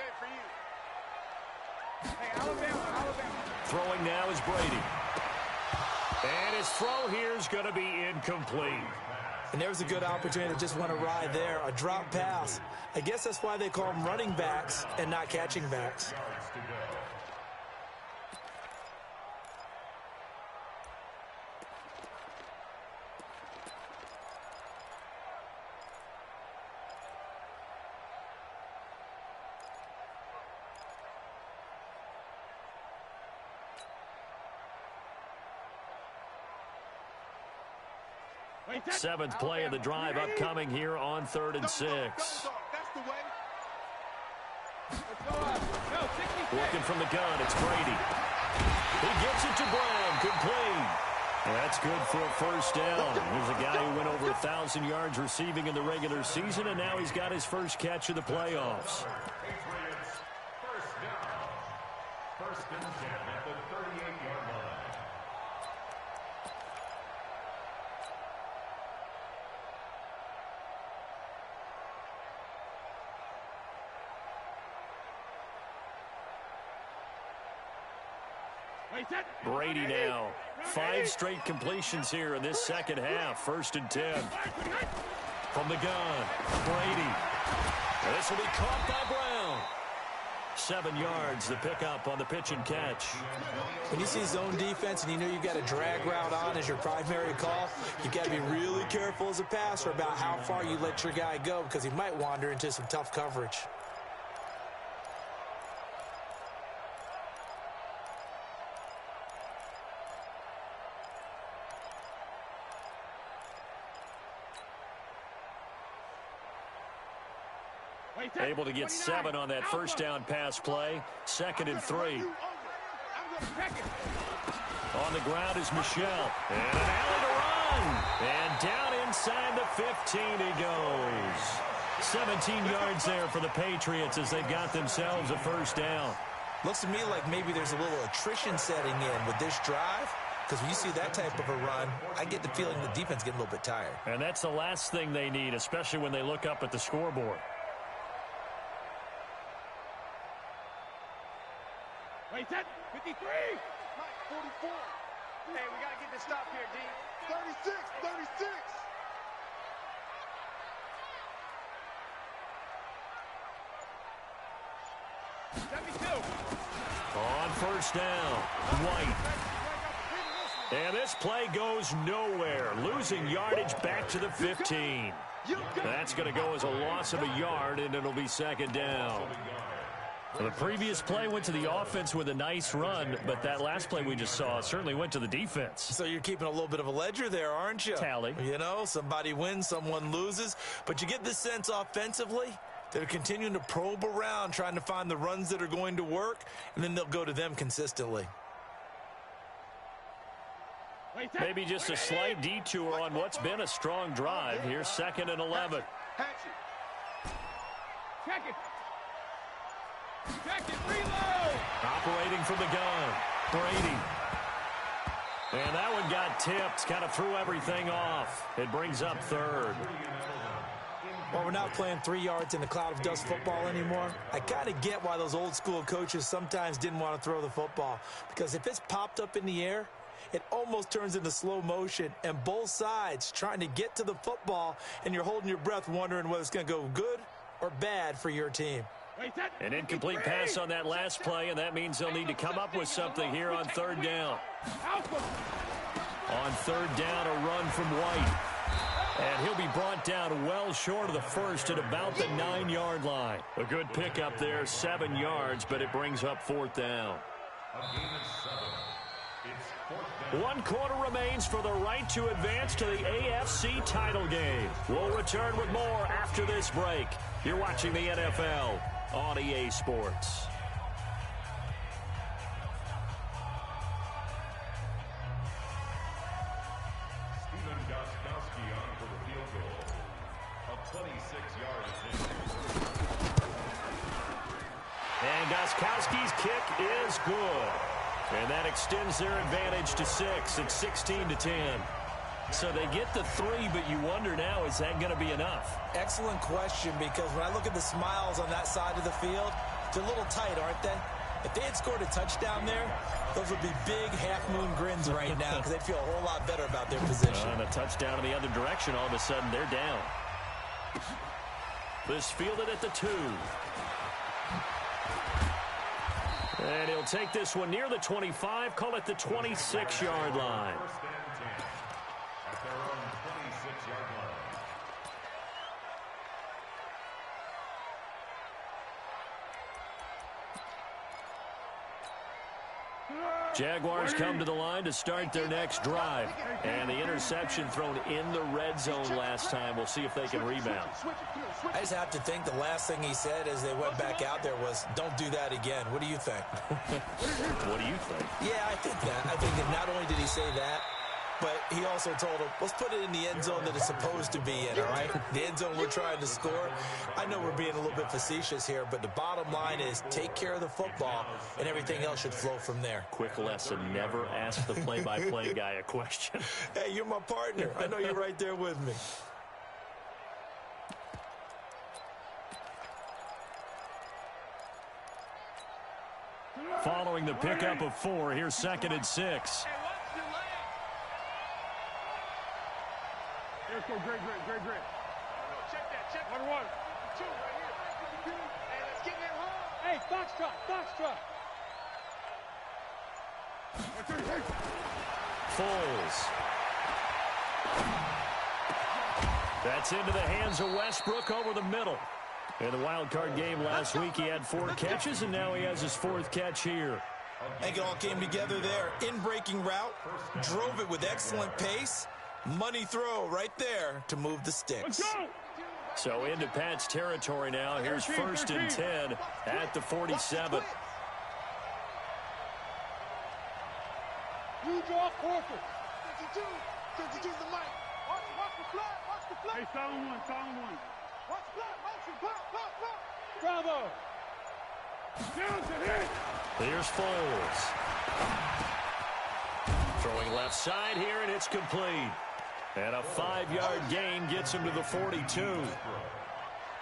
Throwing now is Brady. And his throw here is going to be incomplete. And there's a good opportunity to just want to ride there. A drop pass. I guess that's why they call them running backs and not catching backs. Seventh play of the drive upcoming here on 3rd and 6. Working from the gun, it's Brady. He gets it to Brown, complete. That's good for a first down. There's a guy who went over 1,000 yards receiving in the regular season, and now he's got his first catch of the playoffs. Patriots, first down. First and 10 at the 38-yard line. Brady now. 5 straight completions here in this second half. 1st and 10. From the gun, Brady. This will be caught by Brown. 7 yards, the pickup on the pitch and catch. When you see zone defense and you know you've got a drag route on as your primary call, you've got to be really careful as a passer about how far you let your guy go because he might wander into some tough coverage. Able to get 7 on that first down pass play. 2nd and 3. On the ground is Michelle. And an alley to run. And down inside the 15 he goes. 17 yards there for the Patriots as they've got themselves a first down. Looks to me like maybe there's a little attrition setting in with this drive. Because when you see that type of a run, I get the feeling the defense getting a little bit tired. And that's the last thing they need, especially when they look up at the scoreboard. Wait, 53. 44. Hey, we got to get this stop here, D. 36. 36. On first down, White. And this play goes nowhere. Losing yardage back to the 15. That's going to go as a loss of a yard, and it'll be 2nd down. The previous play went to the offense with a nice run, but that last play we just saw certainly went to the defense. So you're keeping a little bit of a ledger there, aren't you? Tally. You know, somebody wins, someone loses. But you get this sense offensively, they're continuing to probe around, trying to find the runs that are going to work, and then they'll go to them consistently. Maybe just a slight detour on what's been a strong drive. Here's 2nd and 11. Check it. Reload. Operating from the gun, Brady. And that one got tipped, kind of threw everything off. It brings up 3rd. Well, we're not playing 3 yards in the cloud of dust football anymore. I kind of get why those old school coaches sometimes didn't want to throw the football. Because if it's popped up in the air, it almost turns into slow motion. And both sides trying to get to the football, and you're holding your breath wondering whether it's going to go good or bad for your team. An incomplete pass on that last play, and that means they'll need to come up with something here on 3rd down. On 3rd down, a run from White. And he'll be brought down well short of the first at about the 9-yard line. A good pickup there, 7 yards, but it brings up 4th down. 1 quarter remains for the right to advance to the AFC title game. We'll return with more after this break. You're watching the NFL on EA Sports. And Gostkowski's kick is good. And that extends their advantage to 6. It's 16-10. So they get the 3, but you wonder now, is that going to be enough? Excellent question, because when I look at the smiles on that side of the field, they're a little tight, aren't they? If they had scored a touchdown there, those would be big half-moon grins right now because they'd feel a whole lot better about their position. And a touchdown in the other direction, all of a sudden they're down. This fielded at the 2. And he'll take this one near the 25, call it the 26-yard line. At their own 26-yard line. Jaguars come to the line to start their next drive. And the interception thrown in the red zone last time. We'll see if they can rebound. I just have to think the last thing he said as they went back out there was, don't do that again. What do you think? What do you think? Yeah, I think that. I think that not only did he say that, but he also told him, let's put it in the end zone that it's supposed to be in, all right? The end zone we're trying to score. I know we're being a little bit facetious here, but the bottom line is take care of the football, and everything else should flow from there. Quick lesson, never ask the play-by-play guy a question. Hey, you're my partner. I know you're right there with me. Following the pickup of 4, here's 2nd and 6. Let's go, great. Check that, check. 1-1. 2 right here. Hey, let's get that home. Hey, foxtrot. Foles. That's into the hands of Westbrook over the middle. In the wild card game last week, he had 4 catches, and now he has his 4th catch here. I think it all came together there. In-breaking route, drove it with excellent pace. Money throw right there to move the sticks. So into Pat's territory now. Here's 1st and 10 at the 47. You draw Corker. 52's the mic. Watch the flat. Hey, silent one. Watch the flat. Bravo. Down to hit. Here's Foles. Throwing left side here, and it's complete. And a 5-yard gain gets him to the 42.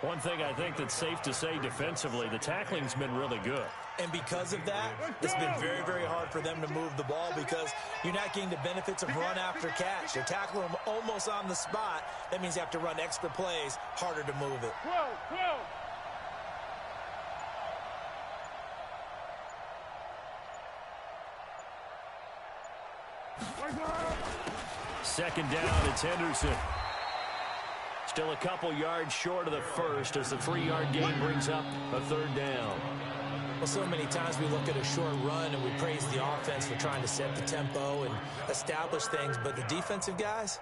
One thing I think that's safe to say defensively, the tackling's been really good. And because of that, it's been very, very hard for them to move the ball because you're not getting the benefits of run after catch. You're tackling them almost on the spot. That means you have to run extra plays, harder to move it. 12. 2nd down, it's Henderson. Still a couple yards short of the first as the 3-yard gain brings up a 3rd down. Well, so many times we look at a short run and we praise the offense for trying to set the tempo and establish things, but the defensive guys,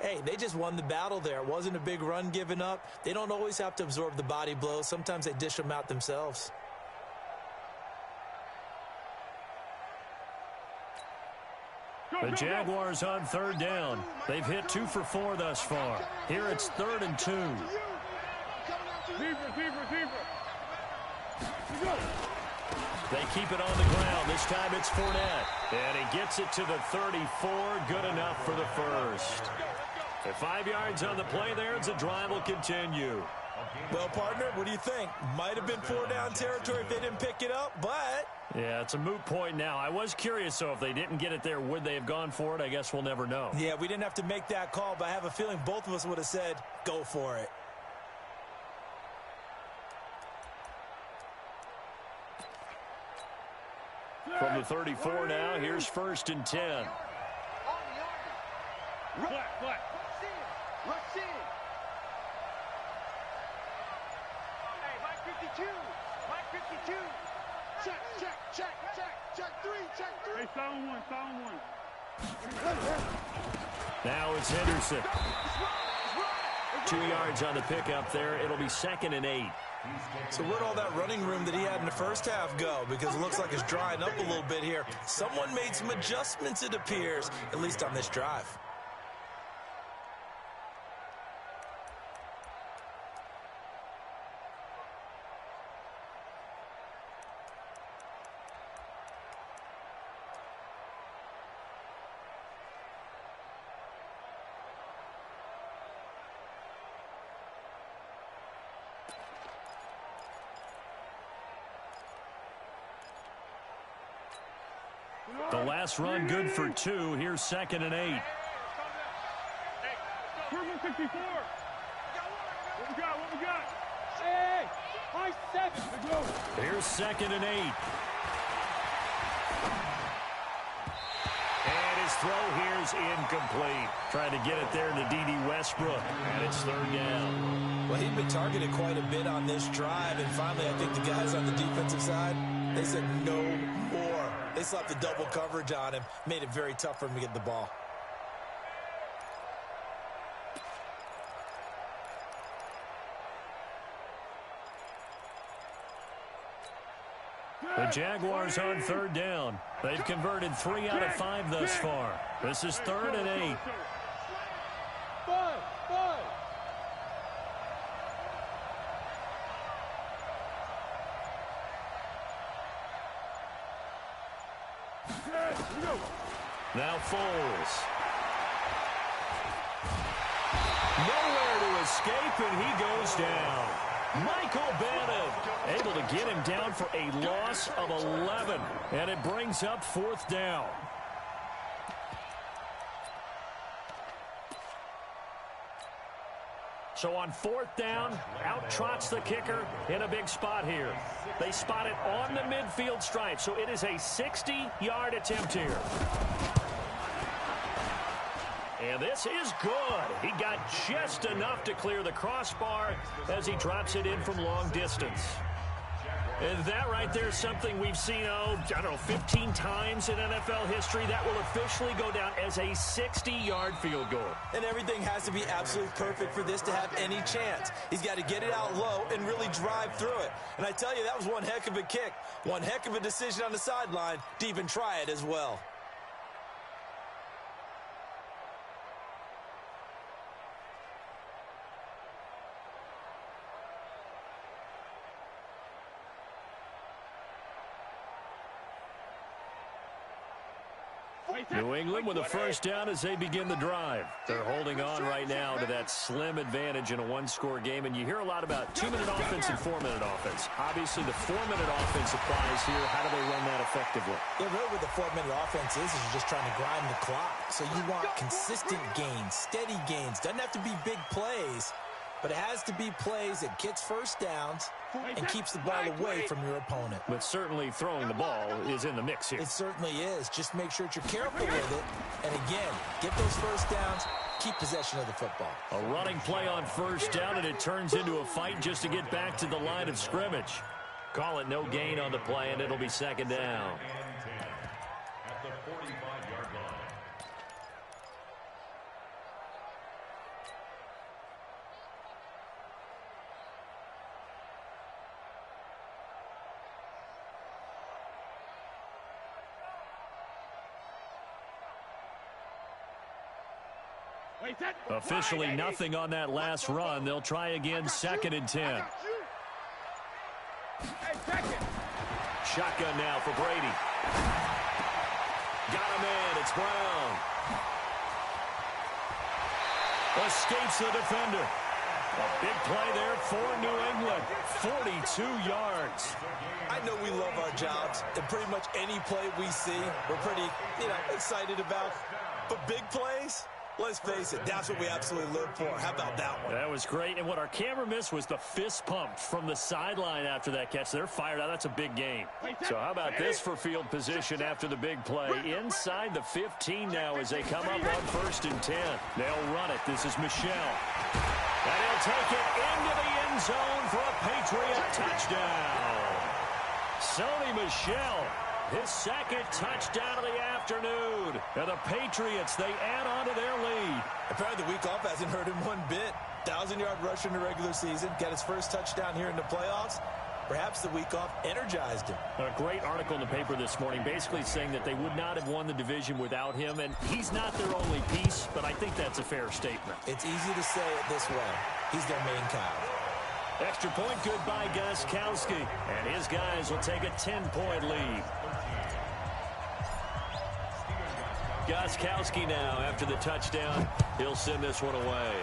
hey, they just won the battle there. It wasn't a big run given up. They don't always have to absorb the body blows. Sometimes they dish them out themselves. The Jaguars on 3rd down. They've hit 2 for 4 thus far. Here it's 3rd and 2. They keep it on the ground. This time it's Fournette. And he gets it to the 34. Good enough for the first. The 5 yards on the play there as the drive will continue. Well, partner, what do you think? Might have been 4-down territory if they didn't pick it up, but... Yeah, it's a moot point now. I was curious, so if they didn't get it there, would they have gone for it? I guess we'll never know. Yeah, we didn't have to make that call, but I have a feeling both of us would have said, go for it. From the 34 now, here's 1st and 10. Flat. Rush in. Hey, Mike 52. Check three. Hey, silent one. Now it's Henderson. 2 yards on the pickup there. It'll be 2nd and 8. So where'd all that running room that he had in the first half go? Because it looks like it's drying up a little bit here. Someone made some adjustments, it appears, at least on this drive. The last run good for 2. Here's 2nd and 8. Hey, we're 164. What we got? Hey, high 7. Here's 2nd and 8. And his throw here's incomplete. Trying to get it there to D.D. Westbrook. And it's 3rd down. Well, he'd been targeted quite a bit on this drive. And finally, I think the guys on the defensive side, they said no more. They slapped the double coverage on him. Made it very tough for him to get the ball. The Jaguars on 3rd down. They've converted 3 out of 5 thus far. This is 3rd and 8. Five. Now Foles. Nowhere to escape, and he goes down. Michael Bannon able to get him down for a loss of 11, and it brings up 4th down. So on 4th down, out trots the kicker in a big spot here. They spot it on the midfield stripe, so it is a 60-yard attempt here. And this is good. He got just enough to clear the crossbar as he drops it in from long distance. And that right there is something we've seen, 15 times in NFL history. That will officially go down as a 60-yard field goal. And everything has to be absolutely perfect for this to have any chance. He's got to get it out low and really drive through it. And I tell you, that was one heck of a kick. One heck of a decision on the sideline to even try it as well. New England with a 1st down as they begin the drive. They're holding on right now to that slim advantage in a 1-score game. And you hear a lot about 2-minute offense and 4-minute offense. Obviously, the 4-minute offense applies here. How do they run that effectively? Yeah, really what the 4-minute offense is you're just trying to grind the clock. So you want consistent gains, steady gains. Doesn't have to be big plays, but it has to be plays that gets 1st downs and keeps the ball away from your opponent. But certainly throwing the ball is in the mix here. It certainly is. Just make sure that you're careful with it. And again, get those 1st downs, keep possession of the football. A running play on 1st down, and it turns into a fight just to get back to the line of scrimmage. Call it no gain on the play, and it'll be 2nd down. At the 45-yard line. Officially nothing on that last run. They'll try again, 2nd and 10. Shotgun now for Brady. Got him in. It's Brown. Escapes the defender. A big play there for New England. 42 yards. I know we love our jobs, and pretty much any play we see, we're pretty, excited about. But big plays, let's face it, that's what we absolutely live for. How about that one? That was great. And what our camera missed was the fist pump from the sideline after that catch. They're fired out. That's a big game. So how about this for field position after the big play? Inside the 15 now as they come up on 1st and 10. They'll run it. This is Michelle. And he'll take it into the end zone for a Patriot touchdown. Sony Michel, his second touchdown of the afternoon. And the Patriots, they add on to their lead. Apparently the week off hasn't hurt him one bit. 1,000-yard rusher in the regular season. Got his first touchdown here in the playoffs. Perhaps the week off energized him. A great article in the paper this morning basically saying that they would not have won the division without him. And he's not their only piece, but I think that's a fair statement. It's easy to say it this way. He's their main cow. Extra point good by Gostkowski. And his guys will take a 10-point lead. Gostkowski now, after the touchdown, he'll send this one away.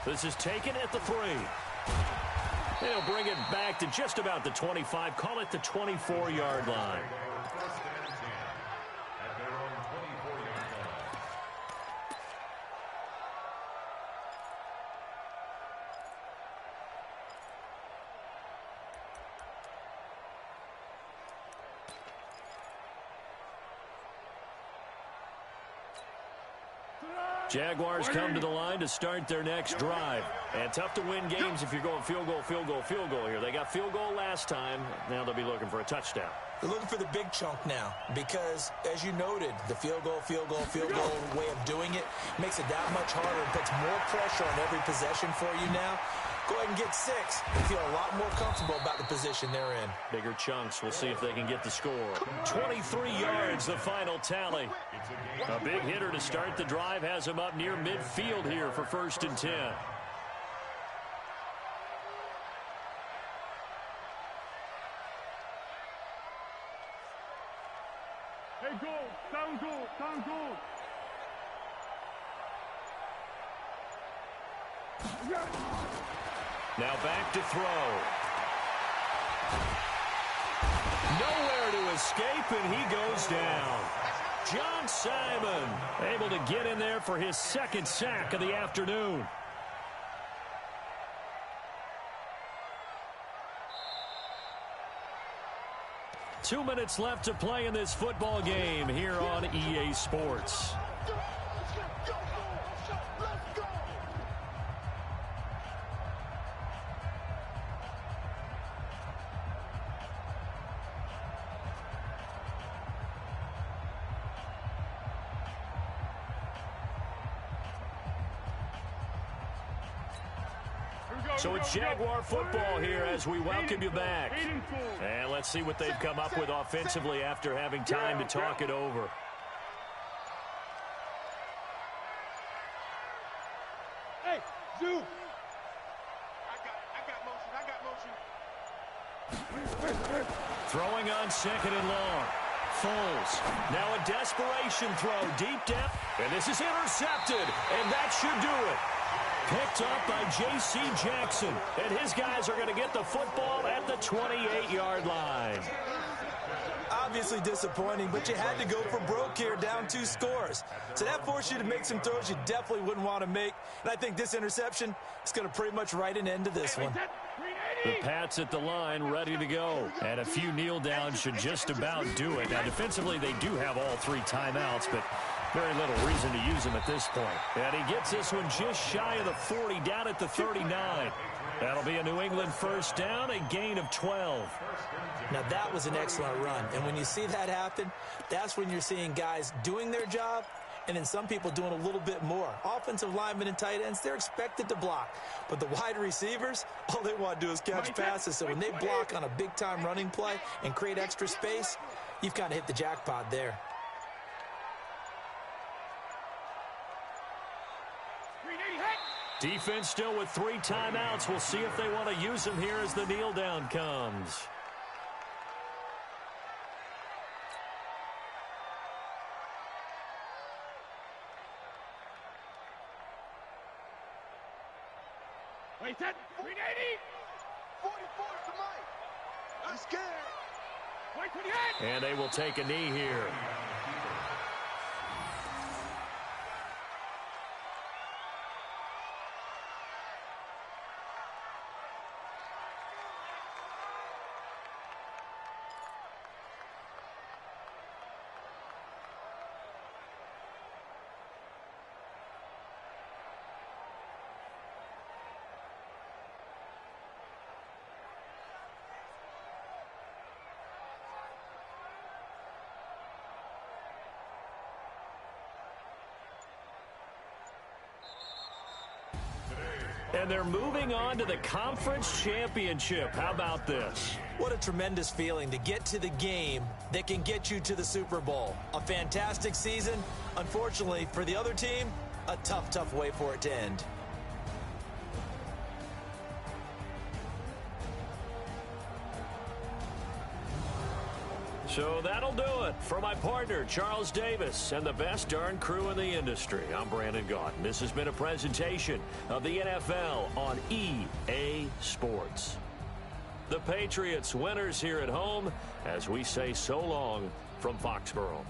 This is taken at the 3. They'll bring it back to just about the 25. Call it the 24-yard line. First and 10 at their own 24-yard line. Jaguars come to the line to start their next drive. And tough to win games if you're going field goal, field goal, field goal here. They got field goal last time. Now they'll be looking for a touchdown. They're looking for the big chunk now because, as you noted, the field goal way of doing it makes it that much harder and puts more pressure on every possession for you now. Go ahead and get 6 and feel a lot more comfortable about the position they're in. Bigger chunks. We'll see if they can get the score. 23 yards, the final tally. A big hitter to start the drive has him up near midfield here for 1st and 10. Hey, go. Sound good. Sound good. Now back to throw. Nowhere to escape, and he goes down. John Simon able to get in there for his 2nd sack of the afternoon. Two minutes left to play in this football game here on EA Sports. So it's Jaguar football here as we welcome you back. And let's see what they've come up with offensively after having time to talk it over. Hey, Zoo. I got motion. Throwing on 2nd and long. Foles. Now a desperation throw deep down. And this is intercepted. And that should do it. Picked up by J.C. Jackson. And his guys are going to get the football at the 28-yard line. Obviously disappointing, but you had to go for broke here, down 2 scores. So that forced you to make some throws you definitely wouldn't want to make. And I think this interception is going to pretty much write an end to this one. The Pats at the line ready to go. And a few kneel downs should just about do it. Now, defensively, they do have all 3 timeouts, but very little reason to use them at this point. And he gets this one just shy of the 40, down at the 39. That'll be a New England 1st down, a gain of 12. Now, that was an excellent run. And when you see that happen, that's when you're seeing guys doing their job and then some people doing a little bit more. Offensive linemen and tight ends, they're expected to block. But the wide receivers, all they want to do is catch passes. So when they block on a big-time running play and create extra space, you've kind of hit the jackpot there. Defense still with 3 timeouts. We'll see if they want to use them here as the kneel down comes. Wait, that 380. 44 to Mike. I'm scared. Wait for the end. And they will take a knee here. And they're moving on to the conference championship. How about this? What a tremendous feeling to get to the game that can get you to the Super Bowl. A fantastic season. Unfortunately, for the other team, a tough, tough way for it to end. So that'll do it. For my partner, Charles Davis, and the best darn crew in the industry, I'm Brandon Gaudin. This has been a presentation of the NFL on EA Sports. The Patriots winners here at home as we say so long from Foxborough.